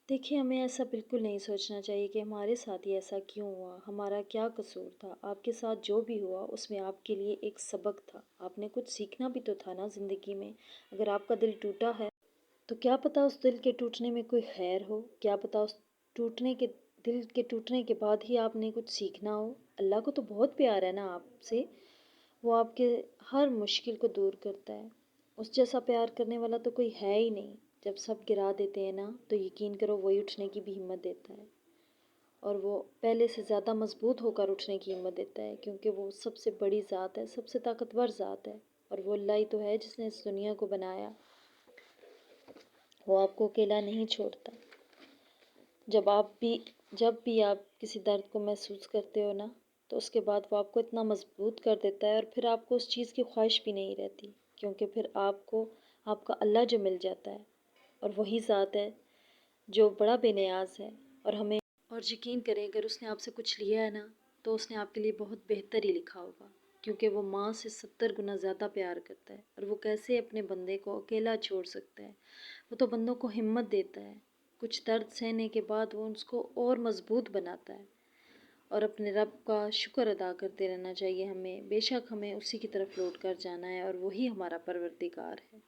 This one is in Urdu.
دیکھیے، ہمیں ایسا بالکل نہیں سوچنا چاہیے کہ ہمارے ساتھ ہی ایسا کیوں ہوا، ہمارا کیا قصور تھا۔ آپ کے ساتھ جو بھی ہوا اس میں آپ کے لیے ایک سبق تھا، آپ نے کچھ سیکھنا بھی تو تھا نا زندگی میں۔ اگر آپ کا دل ٹوٹا ہے تو کیا پتہ اس دل کے ٹوٹنے میں کوئی خیر ہو، کیا پتہ اس دل کے ٹوٹنے کے بعد ہی آپ نے کچھ سیکھنا ہو۔ اللہ کو تو بہت پیار ہے نا آپ سے، وہ آپ کے ہر مشکل کو دور کرتا ہے۔ اس جیسا پیار کرنے والا تو کوئی ہے ہی نہیں۔ جب سب گرا دیتے ہیں نا تو یقین کرو وہی اٹھنے کی بھی ہمت دیتا ہے، اور وہ پہلے سے زیادہ مضبوط ہو کر اٹھنے کی ہمت دیتا ہے، کیونکہ وہ سب سے بڑی ذات ہے، سب سے طاقتور ذات ہے، اور وہ اللہ ہی تو ہے جس نے اس دنیا کو بنایا۔ وہ آپ کو اکیلا نہیں چھوڑتا۔ جب بھی آپ کسی درد کو محسوس کرتے ہو نا تو اس کے بعد وہ آپ کو اتنا مضبوط کر دیتا ہے، اور پھر آپ کو اس چیز کی خواہش بھی نہیں رہتی، کیونکہ پھر آپ کو آپ کا اللہ جو مل جاتا ہے، اور وہی ذات ہے جو بڑا بے نیاز ہے۔ اور یقین کریں اگر اس نے آپ سے کچھ لیا ہے نا تو اس نے آپ کے لیے بہت بہتر ہی لکھا ہوگا، کیونکہ وہ ماں سے 70 گنا زیادہ پیار کرتا ہے، اور وہ کیسے اپنے بندے کو اکیلا چھوڑ سکتا ہے۔ وہ تو بندوں کو ہمت دیتا ہے، کچھ درد سہنے کے بعد وہ اس کو اور مضبوط بناتا ہے، اور اپنے رب کا شکر ادا کرتے رہنا چاہیے ہمیں۔ بے شک ہمیں اسی کی طرف لوٹ کر جانا ہے، اور وہی ہمارا پروردگار ہے۔